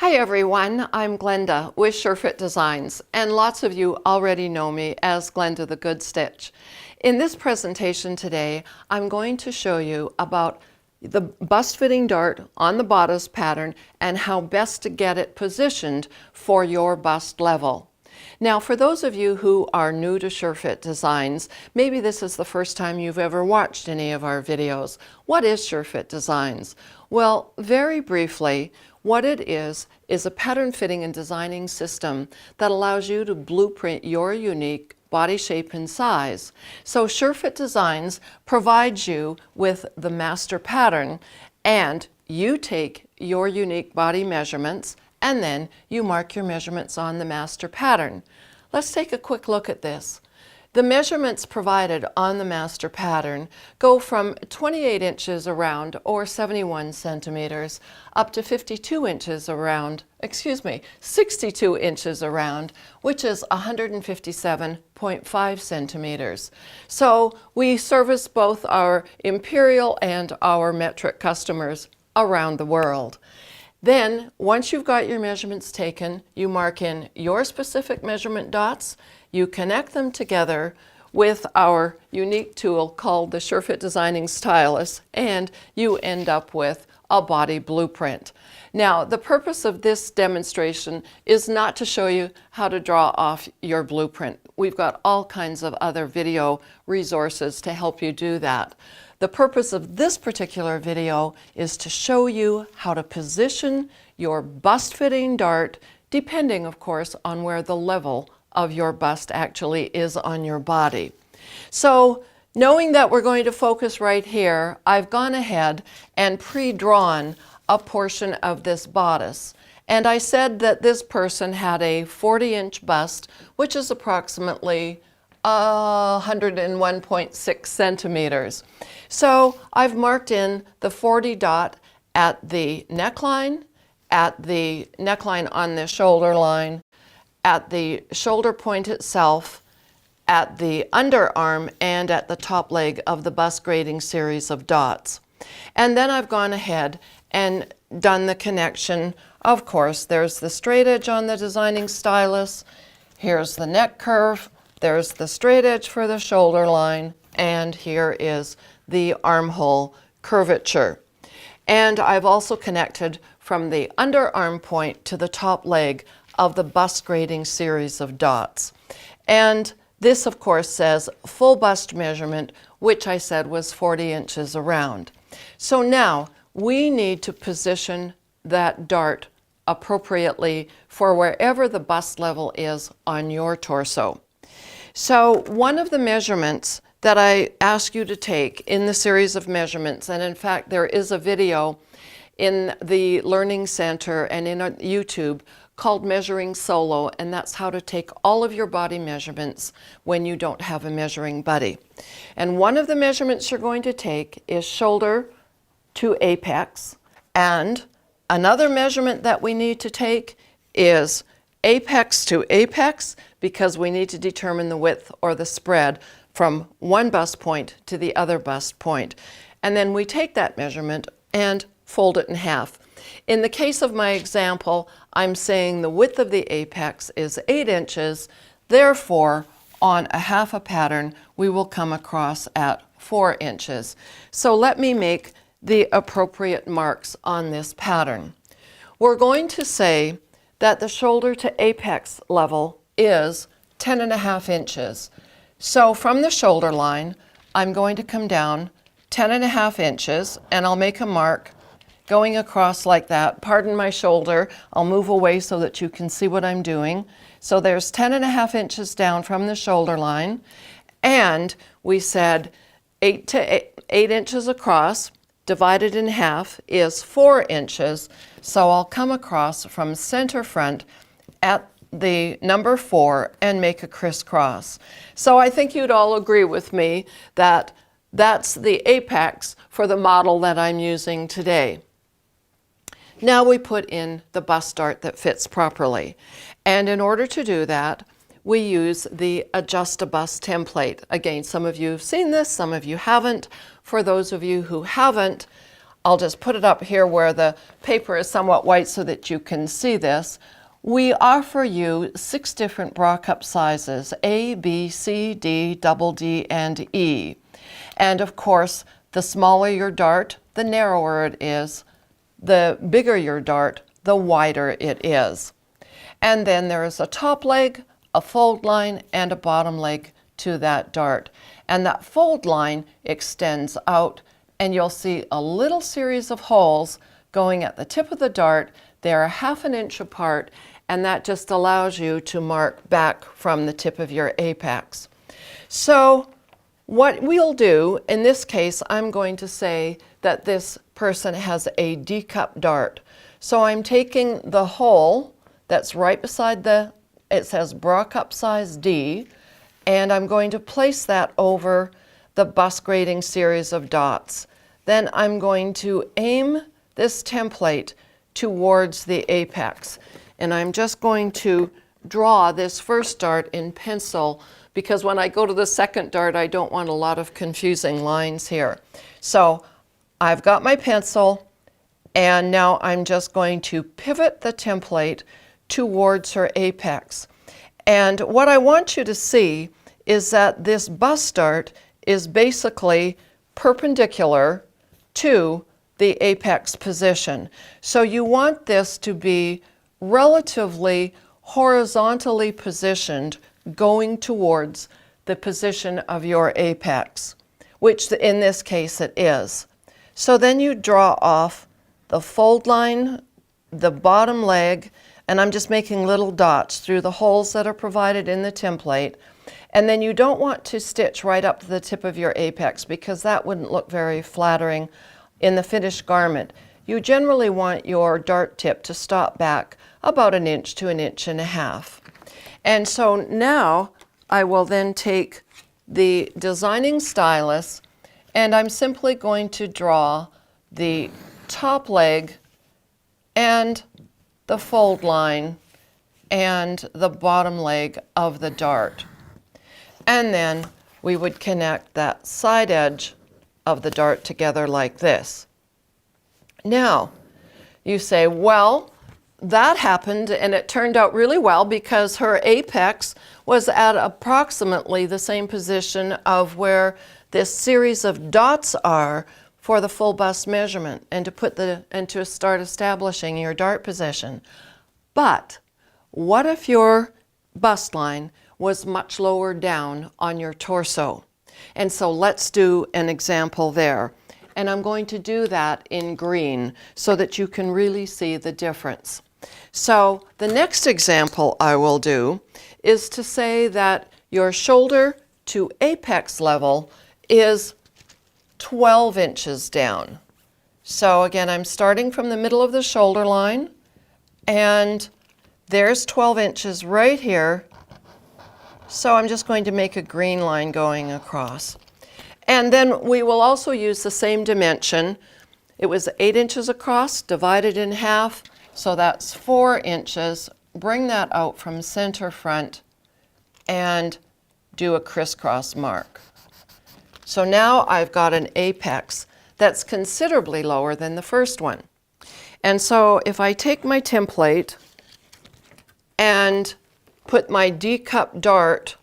Hi everyone, I'm Glenda with SureFit Designs, and lots of you already know me as Glenda the Good Stitch. In this presentation today, I'm going to show you about the bust fitting dart on the bodice pattern and how best to get it positioned for your bust level. Now, for those of you who are new to SureFit Designs, maybe this is the first time you've ever watched any of our videos. What is SureFit Designs? Well, very briefly, what it is a pattern fitting and designing system that allows you to blueprint your unique body shape and size. So SureFit Designs provides you with the master pattern, and you take your unique body measurements and then you mark your measurements on the master pattern. Let's take a quick look at this. The measurements provided on the master pattern go from 28 inches around, or 71 centimeters, up to 62 inches around, 62 inches around, which is 157.5 centimeters. So we service both our imperial and our metric customers around the world. Then, once you've got your measurements taken, you mark in your specific measurement dots, you connect them together with our unique tool called the SureFit Designing Stylus, and you end up with a body blueprint. Now, the purpose of this demonstration is not to show you how to draw off your blueprint. We've got all kinds of other video resources to help you do that. The purpose of this particular video is to show you how to position your bust fitting dart, depending, of course, on where the level of your bust actually is on your body. So, knowing that we're going to focus right here, I've gone ahead and pre-drawn a portion of this bodice. And I said that this person had a 40-inch bust, which is approximately 101.6 centimeters. So I've marked in the 40 dot at the neckline on the shoulder line, at the shoulder point itself, at the underarm, and at the top leg of the bust grading series of dots. And then I've gone ahead and done the connection. Of course, there's the straight edge on the designing stylus, here's the neck curve, there's the straight edge for the shoulder line, and here is the armhole curvature. And I've also connected from the underarm point to the top leg of the bust grading series of dots. And this, of course, says full bust measurement, which I said was 40 inches around. So now we need to position that dart appropriately for wherever the bust level is on your torso. So one of the measurements that I ask you to take in the series of measurements, and in fact there is a video in the Learning Center and in YouTube called Measuring Solo, and that's how to take all of your body measurements when you don't have a measuring buddy. And one of the measurements you're going to take is shoulder to apex, and another measurement that we need to take is apex to apex, because we need to determine the width or the spread from one bust point to the other bust point. And then we take that measurement and fold it in half. In the case of my example, I'm saying the width of the apex is 8 inches, therefore on a half a pattern we will come across at 4 inches. So let me make the appropriate marks on this pattern. We're going to say that the shoulder to apex level is 10.5 inches. So from the shoulder line, I'm going to come down 10.5 inches, and I'll make a mark going across like that. Pardon my shoulder, I'll move away so that you can see what I'm doing. So there's 10.5 inches down from the shoulder line, and we said 8 inches across, divided in half is 4 inches. So I'll come across from center front at the number 4 and make a crisscross. So I think you'd all agree with me that that's the apex for the model that I'm using today. Now we put in the bust dart that fits properly. And in order to do that, we use the Adjust a Bust template. Again, some of you have seen this, some of you haven't. For those of you who haven't, I'll just put it up here where the paper is somewhat white so that you can see this. We offer you 6 different bra cup sizes, A, B, C, D, double D, and E. And of course, the smaller your dart, the narrower it is. The bigger your dart, the wider it is. And then there is a top leg, a fold line, and a bottom leg to that dart. And that fold line extends out, and you'll see a little series of holes going at the tip of the dart. They're 1/2 inch apart, and that just allows you to mark back from the tip of your apex. So what we'll do, in this case, I'm going to say that this person has a D cup dart. So I'm taking the hole that's right beside it says bra cup size D, and I'm going to place that over the bust grading series of dots. Then I'm going to aim this template towards the apex. And I'm just going to draw this first dart in pencil, because when I go to the second dart, I don't want a lot of confusing lines here. So I've got my pencil, and now I'm just going to pivot the template towards her apex. And what I want you to see is that this bust dart is basically perpendicular to the apex position. So you want this to be relatively horizontally positioned going towards the position of your apex, which in this case it is. So then you draw off the fold line, the bottom leg, and I'm just making little dots through the holes that are provided in the template. And then you don't want to stitch right up to the tip of your apex, because that wouldn't look very flattering in the finished garment. You generally want your dart tip to stop back about 1 inch to 1.5 inches. And so now I will then take the designing stylus, and I'm simply going to draw the top leg and the fold line and the bottom leg of the dart. And then we would connect that side edge of the dart together like this. Now, you say, well, that happened and it turned out really well because her apex was at approximately the same position of where this series of dots are for the full bust measurement, and to start establishing your dart position. But what if your bust line was much lower down on your torso? And so let's do an example there. And I'm going to do that in green so that you can really see the difference. So the next example I will do is to say that your shoulder to apex level is 12 inches down. So again, I'm starting from the middle of the shoulder line, and there's 12 inches right here. So I'm just going to make a green line going across. And then we will also use the same dimension. It was 8 inches across, divided in half, so that's 4 inches. Bring that out from center front and do a crisscross mark. So now I've got an apex that's considerably lower than the first one. And so if I take my template and put my D cup dart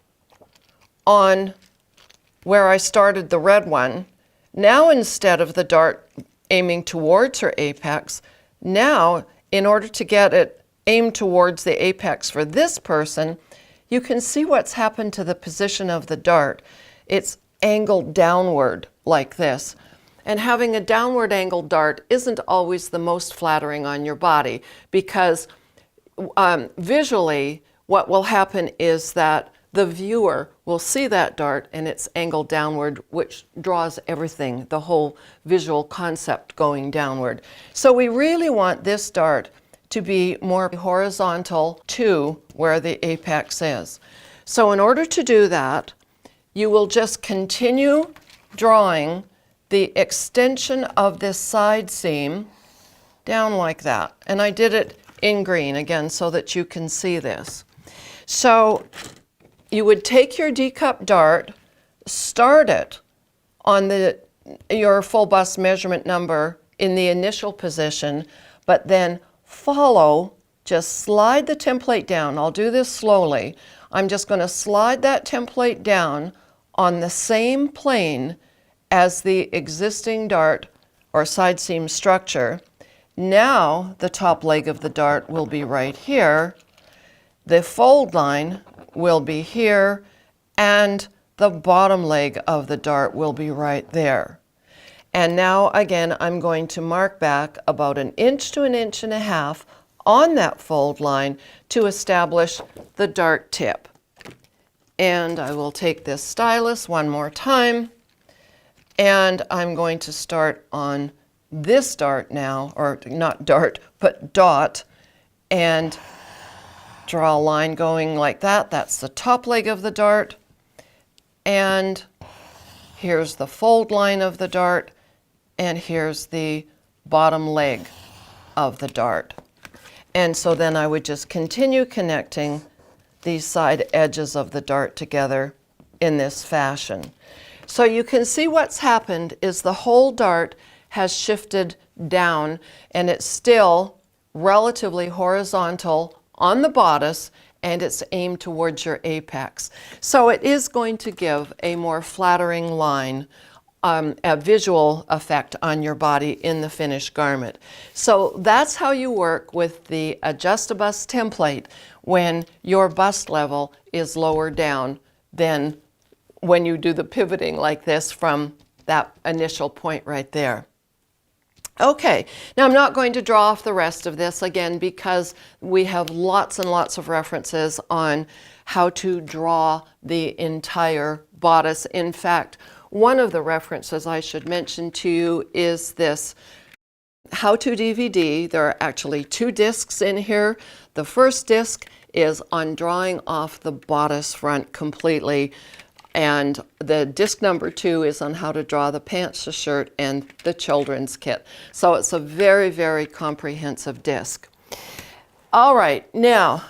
on where I started the red one, now instead of the dart aiming towards her apex, now in order to get it aimed towards the apex for this person, you can see what's happened to the position of the dart. It's angled downward like this. And having a downward angled dart isn't always the most flattering on your body, because visually what will happen is that the viewer will see that dart and it's angled downward, which draws everything, the whole visual concept going downward. So we really want this dart to be more horizontal to where the apex is. So in order to do that, you will just continue drawing the extension of this side seam down like that. And I did it in green again so that you can see this. So you would take your D cup dart, start it on your full bust measurement number in the initial position, but then follow, just slide the template down. I'll do this slowly. I'm just going to slide that template down on the same plane as the existing dart or side seam structure. Now the top leg of the dart will be right here, the fold line will be here, and the bottom leg of the dart will be right there. And now again, I'm going to mark back about 1 inch to 1.5 inches on that fold line to establish the dart tip. And I will take this stylus one more time, and I'm going to start on this dart now, or not dart, but dot, and draw a line going like that. That's the top leg of the dart. And here's the fold line of the dart, and here's the bottom leg of the dart. And so then I would just continue connecting these side edges of the dart together in this fashion. So you can see what's happened is the whole dart has shifted down, and it's still relatively horizontal on the bodice, and it's aimed towards your apex. So it is going to give a more flattering line, a visual effect on your body in the finished garment. So that's how you work with the Adjust-A-Bust template when your bust level is lower down than when you do the pivoting like this from that initial point right there. Okay, now I'm not going to draw off the rest of this again because we have lots and lots of references on how to draw the entire bodice. In fact, one of the references I should mention to you is this how-to DVD. There are actually 2 discs in here. The first disc is on drawing off the bodice front completely, and the disc number 2 is on how to draw the pants, the shirt, and the children's kit. So it's a very, very comprehensive disc. All right, now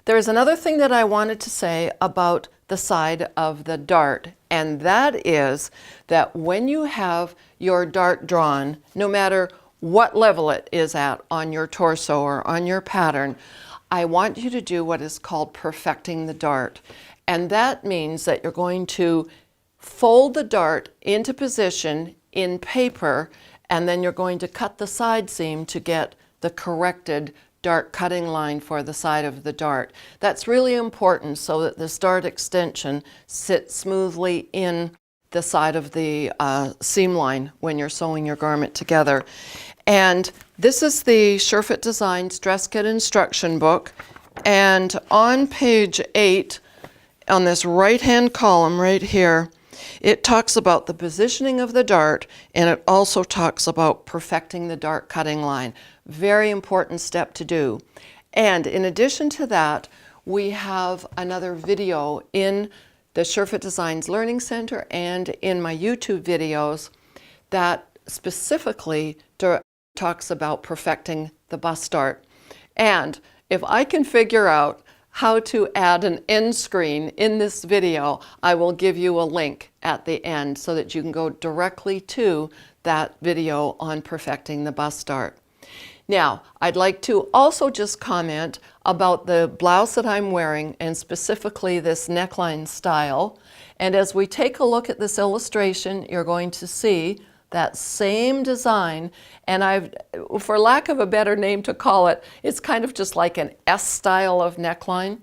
there's another thing that I wanted to say about the side of the dart, and that is that when you have your dart drawn, no matter what level it is at on your torso or on your pattern, I want you to do what is called perfecting the dart. And that means that you're going to fold the dart into position in paper, and then you're going to cut the side seam to get the corrected dart cutting line for the side of the dart. That's really important so that this dart extension sits smoothly in the side of the seam line when you're sewing your garment together. And this is the Sure-Fit Designs Dress Kit Instruction Book, and on page 8, on this right-hand column right here, it talks about the positioning of the dart, and it also talks about perfecting the dart cutting line. Very important step to do. And in addition to that, we have another video in the Sure-Fit Designs Learning Center and in my YouTube videos that specifically talks about perfecting the bust dart. And if I can figure out how to add an end screen in this video, I will give you a link at the end so that you can go directly to that video on perfecting the bust dart. Now, I'd like to also just comment about the blouse that I'm wearing, and specifically this neckline style. And as we take a look at this illustration, you're going to see that same design, and I've, for lack of a better name to call it, it's kind of just like an S style of neckline,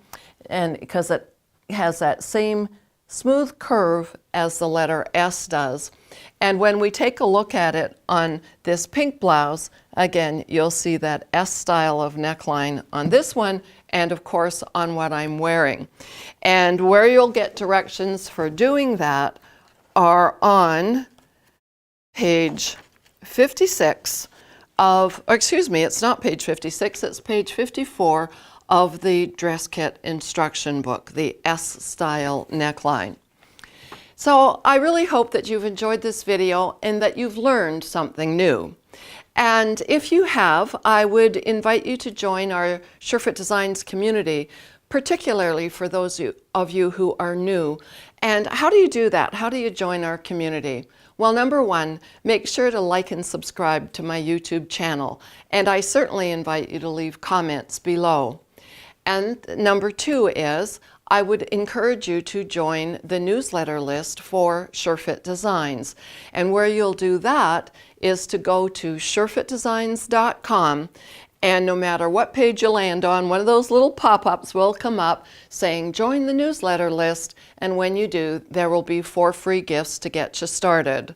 and because it has that same smooth curve as the letter S does. And when we take a look at it on this pink blouse, again, you'll see that S style of neckline on this one, and of course on what I'm wearing. And where you'll get directions for doing that are on page 56 of, or excuse me, it's not page 56, it's page 54 of the dress kit instruction book, the S style neckline. So I really hope that you've enjoyed this video and that you've learned something new. And if you have, I would invite you to join our Sure-Fit Designs community, particularly for those of you who are new. And how do you do that? How do you join our community? Well, number one, make sure to like and subscribe to my YouTube channel, and I certainly invite you to leave comments below. And number two is, I would encourage you to join the newsletter list for SureFit Designs. And where you'll do that is to go to surefitdesigns.com, and no matter what page you land on, one of those little pop-ups will come up saying join the newsletter list, and when you do, there will be 4 free gifts to get you started.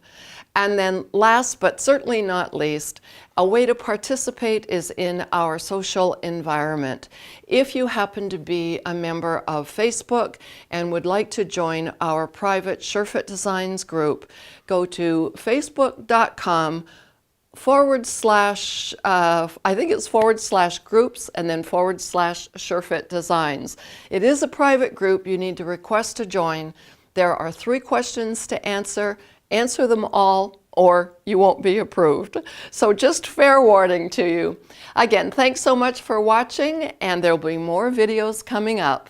And then last but certainly not least, a way to participate is in our social environment. If you happen to be a member of Facebook and would like to join our private SureFit Designs group, go to facebook.com/ I think it's /groups and then /SureFit Designs. It is a private group. You need to request to join. There are 3 questions to answer. Answer them all or you won't be approved. So just fair warning to you. Again, thanks so much for watching, and there'll be more videos coming up.